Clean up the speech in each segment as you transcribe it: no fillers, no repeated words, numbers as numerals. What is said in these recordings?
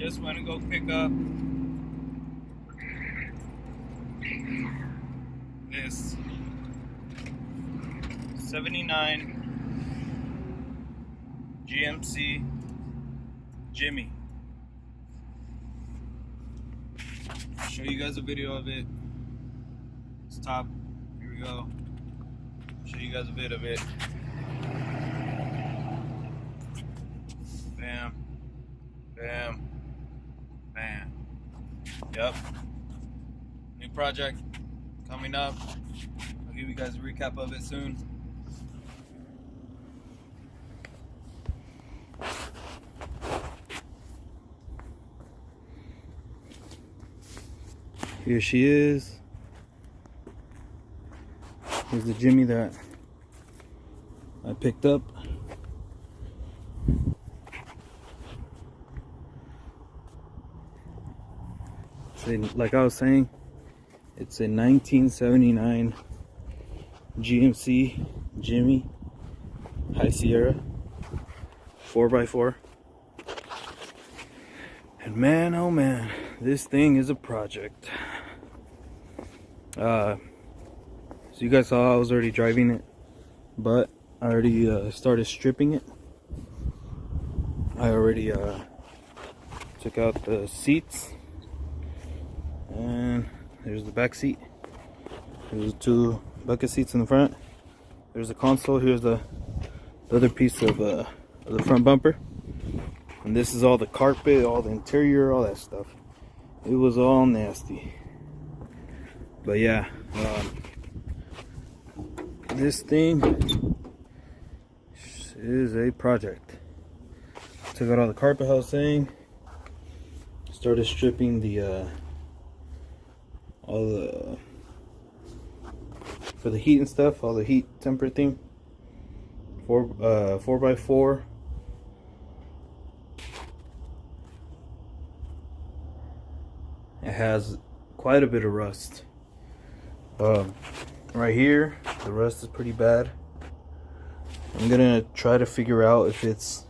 Just want to go pick up this 79 GMC Jimmy. I'll show you guys a video of it. It's top. Here we go. Show you guys a bit of it. Bam. Bam. Bam. Yep. New project coming up. I'll give you guys a recap of it soon. Here she is. Here's the Jimmy that I picked up. Like I was saying, it's a 1979 GMC Jimmy High Sierra 4x4. And man, oh man, this thing is a project. So you guys saw I was already driving it, but I already started stripping it. I already took out the seats, and there's the back seat. There's the two bucket seats in the front. There's the console. Here's the other piece of the front bumper. And this is all the carpet, all the interior, all that stuff. It was all nasty. But yeah, this thing is a project. Took out all the carpet, I was saying. Started stripping the for the heat and stuff, all the heat temper thing. 4x4. It has quite a bit of rust. Right here, the rust is pretty bad. I'm gonna try to figure out if it's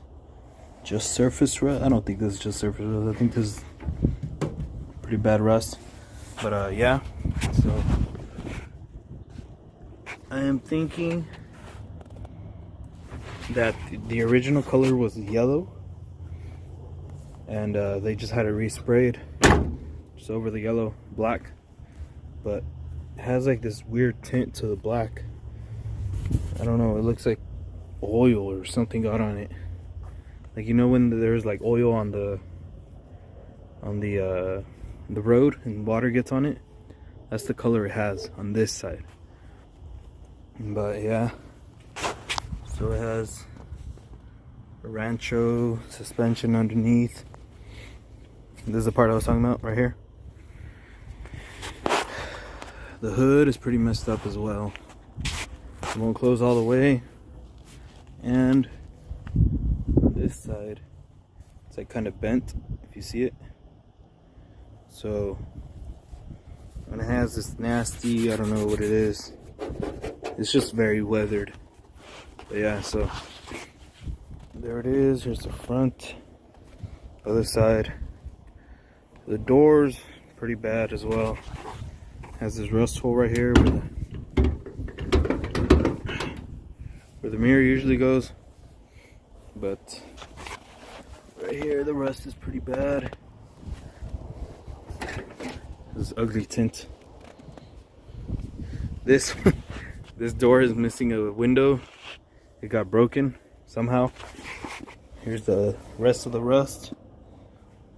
just surface rust. I don't think this is just surface rust. I think this is pretty bad rust. But yeah, so I am thinking that the original color was yellow, and they just had it resprayed just over the yellow black, but it has like this weird tint to the black. I don't know, it looks like oil or something got on it. Like, you know when there's like oil on the road and water gets on it? That's the color it has on this side. But yeah, so it has a Rancho suspension underneath. This is the part I was talking about right here. The hood is pretty messed up as well. It won't close all the way. And on this side, it's like kind of bent, if you see it. So, and it has this nasty, I don't know what it is. It's just very weathered. But yeah, so there it is. Here's the front. Other side. The doors, pretty bad as well. Has this rust hole right here where the mirror usually goes. But right here, the rust is pretty bad. This ugly tint. This door is missing a window. It got broken somehow. Here's the rest of the rust.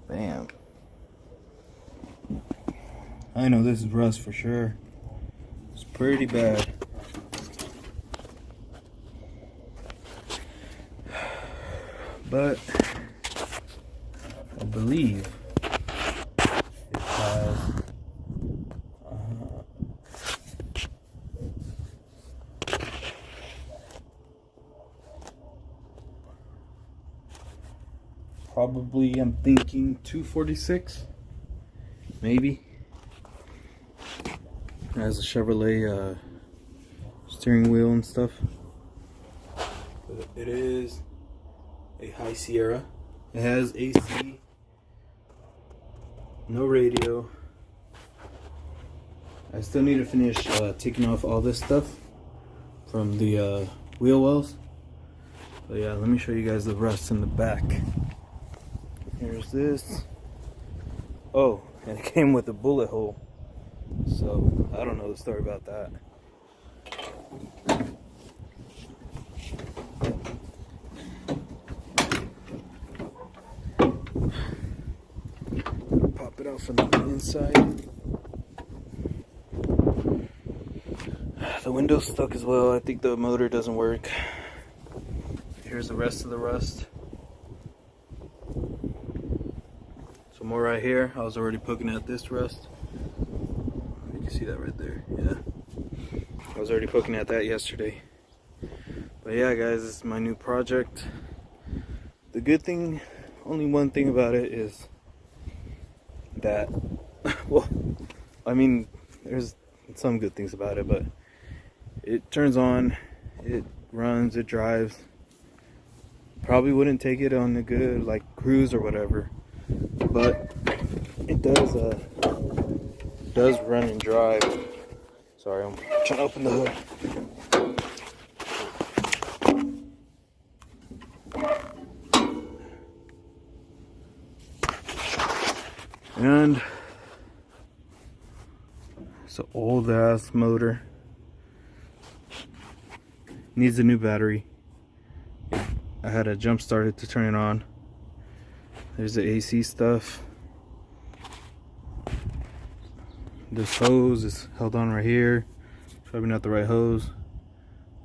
Bam. I know this is rust for sure. It's pretty bad. But I believe it has probably, I'm thinking 246, maybe. It has a Chevrolet steering wheel and stuff. But it is a High Sierra. It has AC No radio. I still need to finish taking off all this stuff from the wheel wells. But yeah, let me show you guys the rust in the back. Here's this. Oh, and it came with a bullet hole. So I don't know the story about that. Pop it out from the inside. The window's stuck as well. I think the motor doesn't work. Here's the rest of the rust. Some more right here. I was already poking at this rust. You can see that right there. Yeah. I was already poking at that yesterday. But yeah, guys, this is my new project. The good thing, only one thing about it is that, well, I mean, there's some good things about it, but it turns on, it runs, it drives. Probably wouldn't take it on a good like cruise or whatever, but it does run and drive. Sorry, I'm trying to open the hood. And it's an old ass motor. Needs a new battery. I had to jump start it to turn it on. There's the AC stuff. This hose is held on right here. Probably not the right hose.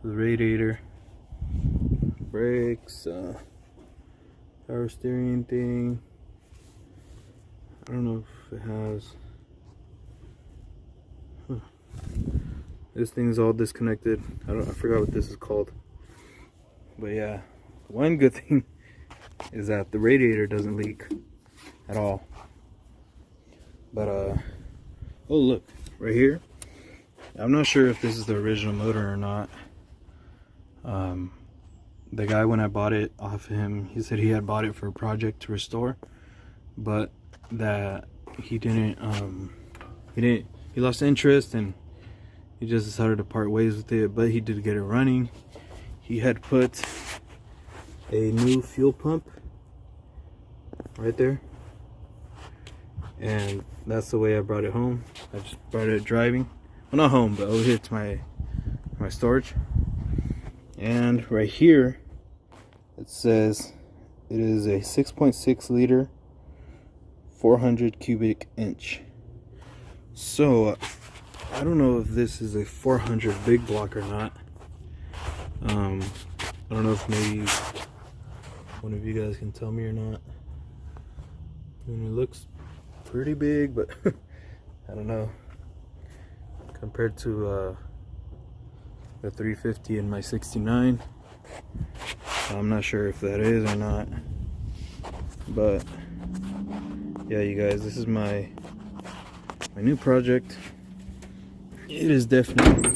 The radiator. Brakes. Power steering thing. I don't know if it has. This thing's all disconnected. I forgot what this is called. But yeah, one good thing is that the radiator doesn't leak at all. But oh look, right here. I'm not sure if this is the original motor or not. The guy, when I bought it off him, he said he had bought it for a project to restore, but that he lost interest and he just decided to part ways with it. But he did get it running. He had put a new fuel pump right there, and that's the way I brought it home. I just brought it driving, well, not home, but over here to my storage. And right here it says it is a 6.6 liter 400 cubic inch. So I don't know if this is a 400 big block or not. I don't know if maybe one of you guys can tell me or not. I mean, it looks pretty big, but I don't know. Compared to the 350 in my 69, I'm not sure if that is or not. But yeah, you guys, this is my new project. It is definitely a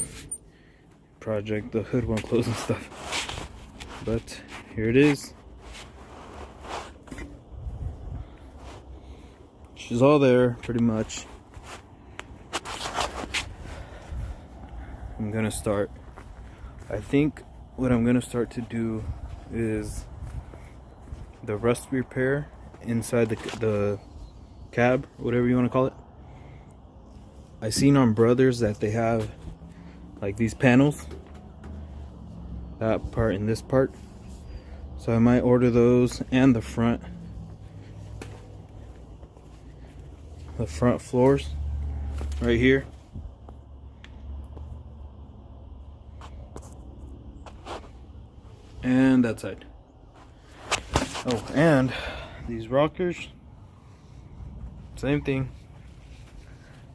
project. The hood won't close and stuff, but here it is. She's all there pretty much. I'm gonna start. I think what I'm gonna start to do is the rust repair inside the cab, whatever you want to call it. I seen on Brothers that they have like these panels, that part and this part, so I might order those, and the front floors right here. And that side. Oh, and these rockers, same thing.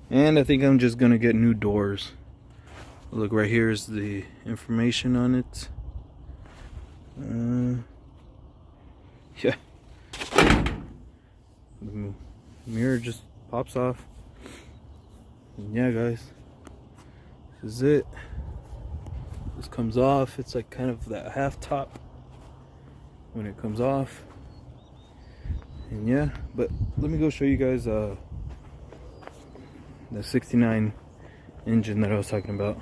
And I think I'm just gonna get new doors. Look, right here is the information on it. Yeah, the mirror just pops off. And yeah, guys, this is it. This comes off. It's like kind of that half top when it comes off. And yeah, but let me go show you guys the 69 engine that I was talking about.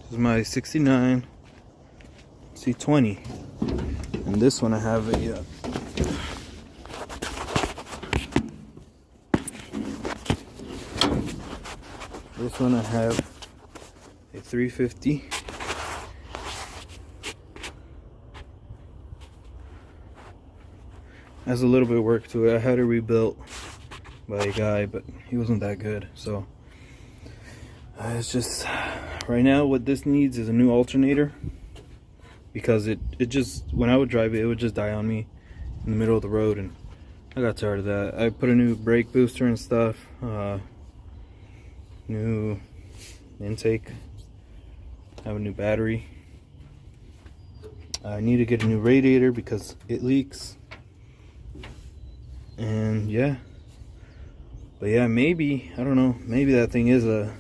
This is my 69 C20, and this one I have a this one I have a 350. Has a little bit of work to it. I had it rebuilt by a guy, but he wasn't that good. So it's just, right now what this needs is a new alternator, because it just, when I would drive it, it would just die on me in the middle of the road, and I got tired of that. I put a new brake booster and stuff, new intake, have a new battery. I need to get a new radiator because it leaks. And yeah, but yeah, maybe, I don't know, maybe that thing is a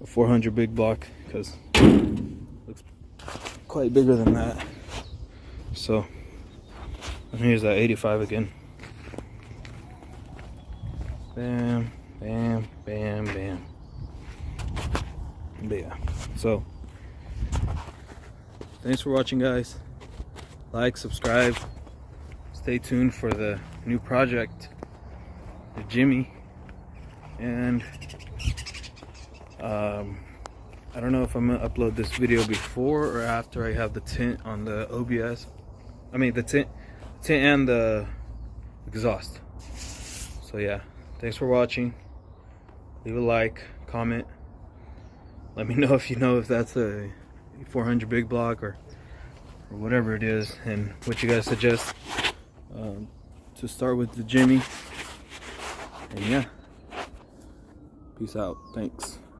400 big block, because it looks quite bigger than that. So, and here's that 85 again. Bam, bam, bam, bam. But yeah, so thanks for watching, guys. Like, subscribe, stay tuned for the new project, the Jimmy. And I don't know if I'm gonna upload this video before or after I have the tint on the OBS. I mean the tint and the exhaust. So yeah, thanks for watching. Leave a like, comment. Let me know if that's a 400 big block or whatever it is, and what you guys suggest to start with the Jimmy. And yeah, peace out. Thanks.